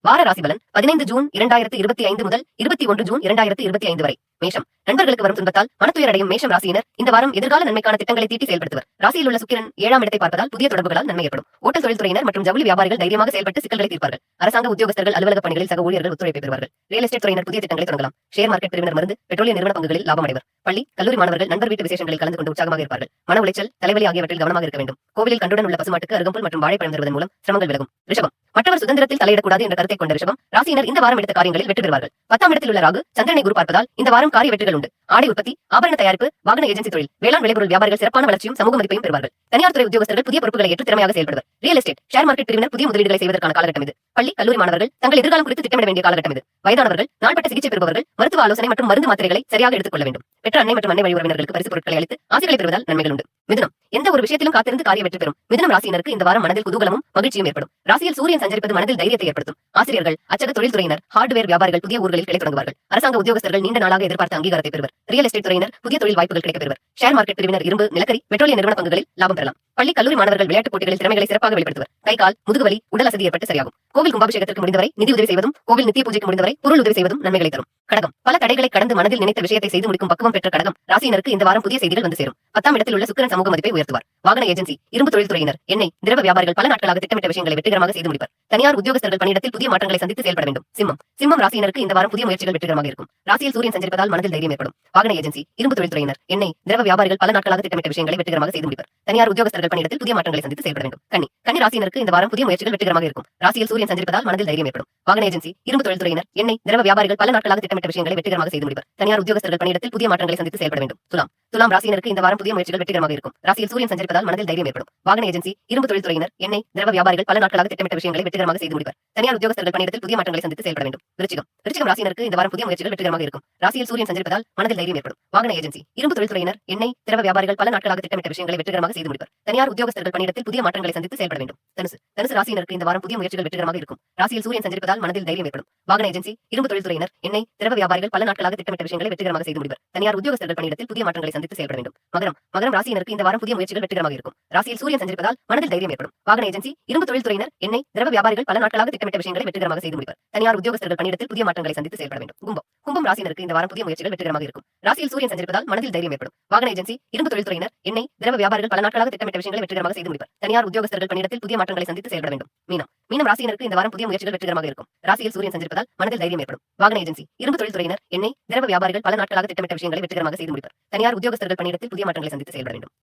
வார ராசி பலன் 15 ஜூன் 2025 முதல் 21 ஜூன் 2025 வரை. மேஷம். நண்பர்களுக்கு வரும் துன்பத்தால் மனத்துயர் அடையும் மேஷம் ராசியினர் இந்த வாரம் எதிர்கால நன்மைக்கான திட்டங்களை தீட்டி செயல்படுத்துவர். ராசியில் உள்ள சுக்கிரன் 7ஆம் இடத்தை பார்ப்பதால் புதிய தொடர்புகளால் நன்மை ஏற்படும். ஓட்டல் தொழில்துறையினர் மற்றும் ஜவுளி வியாபாரிகள் தைரியமாக செயல்பட்டு சிக்கல்களை தீர்ப்பார்கள். அரசாங்க உத்தியோகஸ்தர்கள் அலுவலக பணிகளில் சக ஊழியர்கள் ஒத்துழைப்பை பெறுவார்கள். ரியல் எஸ்டேட் துறையினர் புதிய திட்டங்களை தொடங்கலாம். ஷேர் மார்க்கெட் பிரிவினர் மருந்து பெட்ரோலிய நிறுவன பங்குகளில் லாபம் அடைவர். பள்ளி கல்லூரி மாணவர்கள் நண்பர் வீட்டு விசேஷங்களில் கலந்து கொண்டு உற்சாகமாக இருப்பார்கள். மன உளைச்சல் தலைவலி ஆகியவற்றில் கவனமாக இருக்க வேண்டும். கோவிலில் கண்டுடன் உள்ள பசுமாட்டுக்கு அருகம்புல் மற்றும் வாழைப்பழம் தருவதன் மூலம் சிரமங்கள் விலகும். ரிஷபம். மற்றவர் சுதந்திரத்தில் தலையிடக்கூடாது என்ற கருத்தை கொண்ட ரிஷபம் ராசியினர் இந்த வாரம் எடுத்த காரியங்களில் வெற்றி பெறுவார்கள். 10ஆம் இடத்தில் உள்ள ராகு சந்திரனை குரு பார்ப்பதால் இந்த வாரம் காரிய வெற்றிகள் உண்டு. ஆடை உற்பத்தி, ஆபரண தயாரிப்பு, வாகன ஏஜென்சி தொழில், வேளாண் விளைபொருள் வியாபாரிகள் சிறப்பான வளர்ச்சியும் சமூக மதிப்பையும் பெறுவார்கள். தனியார் துறை உத்தியோகஸ்தர்கள் புதிய பொறுப்புகளை ஏற்று திறமையாக செயல்படுவர். ரியல் எஸ்டேட் ஷேர் மார்க்கெட் பிரிவினர் புதிய முதலீடுகளை செய்வதற்கான காலகட்டம் இது. பள்ளி கல்லூரி மாணவர்கள் தங்கள் எதிர்காலம் குறித்து திட்டமிட வேண்டிய காலகட்டம் இது. வயதானவர்கள் நாள்பட்ட சிகிச்சை பெறுபவர்கள் மருத்துவ ஆலோசனை மற்றும் மருந்து மாத்திரைகளை சரியாக எடுத்துக் கொள்ள வேண்டும். பெற்ற அன்னை மற்றும் அன்னை வழி உறவினர்களுக்கு பரிசு பொருட்களை அளித்து ஆசைகளை பெறுவதால் நன்மைகள் உண்டு. மிதுனம். எந்த ஒரு விஷயத்திலும் காத்திருந்து காரிய வெற்றி பெறும். மிதுனம் ராசியினருக்கு இந்த வாரம் மனதில் குதூகலமும் மகிழ்ச்சியும் ஏற்படும். ராசியில் சூரியன் சஞ்சரிப்பது மனதில் தைரியத்தை ஏற்படுத்தும். ஆசிரியர்கள், அச்சக தொழில்துறையினர், ஹார்ட்வேர் வியாபாரிகள் புதிய ஊர்களில் கிளை தொடங்குவார்கள். அரசாங்க உத்தியோகஸ்தர்கள் நீண்ட நாளாக எதிர்பார்த்த அங்கீகாரத்தை பெறுவர். ரியல் எஸ்டேட் துறையினர் புதிய தொழில் வாய்ப்புகள் கிடைக்கப் பெறுவர். ஷேர் மார்க்கெட் பிரிவினர் இரும்பு, நிலக்கரி, பெட்ரோலிய நிறுவன பங்குகளில் லாபம் பெறலாம். பள்ளி கல்லூரி மாணவர்கள் விளையாட்டுப் போட்டிகளில் திறமைகளை சிறப்பாக வெளிப்படுத்துவர். கை கால் முதுகுவலி உடல் அசதி ஏற்பட்டு சரியாகும். கோவில் கும்பாபிஷேகத்திற்கு முடிந்தவரை நிதி உதவி செய்வதும், கோவில் நித்திய பூஜைக்கு முடிந்தவரை பொருள் உதவி செய்வதும் நன்மைகளை தரும். கடகம். பல தடைகளை கடந்து மனதில் நினைத்த விஷயத்தை செய்து முடிக்கும் பக்குவம் பெற்ற கடகம் ராசியினருக்கு இந்த வாரம் புதிய செய்திகள் வந்து சேரும். 10ஆம் இடத்தில் உள்ள சுக்கிரன் சமூக மதிப்பை உயர்த்துவார். வாகன ஏஜென்சி, இரும்பு தொழில்துறையினர், எண்ணெய், திரவ வியாபாரிகள் பல நாட்களாக திட்டமிட்ட விஷயங்களை வெற்றிகரமாக செய்து முடிப்பர். தனியார் உத்தியோகஸ்தர்கள் பணியிடத்தில் புதிய மாற்றங்களை சந்தித்து செயல்பட வேண்டும். சிம்மம். சிம்மம் ராசியினருக்கு இந்த வாரம் புதிய முயற்சிகள் வெற்றிகரமாக இருக்கும். ராசியில் சூரியன் சஞ்சரிப்பதால் மனதில் தைரியம் ஏற்படும். வாகன ஏஜென்சி, இரும்பு தொழில்துறையினர், எண்ணெய், திரவ வியாபாரிகள் பல நாட்களாக திட்டமிட்ட விஷயங்களை வெற்றிகரமாக செய்து முடிப்பர். தனியார் உத்தியோகஸ்தர்கள் பணியிடத்தில் புதிய மாற்றங்களை சந்தித்து செயல்பட வேண்டும். கன்னி. கன்னி ராசியினருக்கு இந்த வாரம் புதிய முயற்சிகள் வெற்றிகரமாக இருக்கும். ராசியில் சூரியன் சஞ்சரிப்பதால் மனதில் தைரியம் ஏற்படும். வாகன ஏஜென்சி, இரும்பு தொழில்துறையினர், எண்ணெய், திரவ வியாபாரிகள் பல நாட்களாக திட்டமிட்ட விஷயங்களை வெற்றிகரமாக செய்து முடிப்பர். தனியார் உத்தியோகஸ்தர்கள் பணியிடத்தில் புதிய மாற்றங்களை சந்தித்து செயல்பட வேண்டும். துலாம். துலாம் ராசியினருக்கு இந்த வாரம் புதிய முயற்சிகள் வெற்றிகரமாக இருக்கும். ராசியில் சூரியன் சஞ்சரிப்பதால் மனதில் தைரியம் ஏற்படும். வாகன ஏஜென்சி, இரும்பு தொழில்துறையினர், எண்ணெய், திரவ வியாபாரிகள் பல நாட்களாக திட்டமிட்ட விஷயங்களை வெற்றிகரமாக செய்து முடிப்பர். தனியார் உத்தியோகஸ்தர்கள் பணியிடத்தில் புதிய மாற்றங்களை சந்தித்து செயல்பட வேண்டும். விருச்சிகம். விருச்சிகம் ராசியினருக்கு இந்த வாரம் புதிய முயற்சிகள் வெற்றிகரமாக இருக்கும். ராசியில் சூரியன் சஞ்சரிப்பதால் மனதில் தைரியம் ஏற்படும். வாகன ஏஜென்சி, இரும்பு தொழில்துறையினர், எண்ணெய், திரவ வியாபாரிகள் பல நாட்களாக திட்டமிட்ட விஷயங்களை வெற்றிகரமாக செய்து முடிப்பர். தனியார் உத்தியோகஸ்தர்கள் பணியிடத்தில் புதிய மாற்றங்களை சந்தித்து செயல்பட வேண்டும். தனுசு. தனுசு ராசியினருக்கு இந்த வாரம் புதிய முயற்சிகள் வெற்றிகரமாக இருக்கும். ராசியில் சூரியன் சஞ்சரிப்பதால் மனதில் தைரியம் ஏற்படும். வாகன ஏஜென்சி, இரும்பு தொழில்துறையினர், எண்ணெய், திரவ வியாபாரிகள் பல நாட்களாக திட்டமிட்ட விஷயங்களை வெற்றிகரமாக செய்து முடிப்பர். தனியார் உத்தியோகஸ்தர்கள் பணியிடத்தில் புதிய மாற்றங்களை சந்தித்து செயல்பட வேண்டும். மகரம். மகரம் ராசியினருக்கு இந்த வாரம் புதிய முயற்சிகள் வெற்றிகரமாக இருக்கும். ராசியில் சூரியன் சஞ்சரிப்பதால் மனதில் தைரியம் ஏற்படும். வாகன ஏஜென்சி, இரும்பு தொழில்துறையினர், எண்ணெய், திரவ வியாபாரிகள் பல நாட்களாக திட்டமிட்ட விஷயங்களை வெற்றிகரமாக செய்து முடிப்பர். தனியார் உத்தியோகஸ்தர்கள் பணியிடத்தில் புதிய மாற்றங்களை சந்தித்து செயல்பட வேண்டும். கும்பம். கும்பம் ராசியினருக்கு இந்த வாரம் புதிய முயற்சிகள் வெற்றிகரமாக இருக்கும். ராசியில் சூரியன் சஞ்சரிப்பதால் மனதில் தைரியம் ஏற்படும். வாகன ஏஜென்சி, இரும்பு தொழில்துறையினர், எண்ணெய், திரவ வியாபாரிகள் பல நாட்களாக திட்டமிட்ட விஷயங்களை வெற்றிகரமாக செய்து முடிப்பர். தனியார் உத்தியோகஸ்தர்கள் பணியிடத்தில் புதிய மாற்றங்களை சந்தித்து செயல்பட வேண்டும். மீனம். மீனம் ராசியினருக்கு இந்த வாரம் புதிய முயற்சிகள் வெற்றிகரமாக இருக்கும். ராசியில் சூரியன் சஞ்சரிப்பதால் மனதில் தைரியம் ஏற்படும். வாகன ஏஜென்சி, இரும்பு தொழில்துறையினர், எண்ணெய், திரவ வியாபாரிகள் பல நாட்களாக திட்டமிட்ட விஷயங்களை வெற்றிகரமாக செய்து முடிப்பர். தனியார் உத்தியோகஸ்தர்கள் பணியிடத்தில் புதிய மாற்றங்களை சந்தித்து செயல்பட வேண்டும்.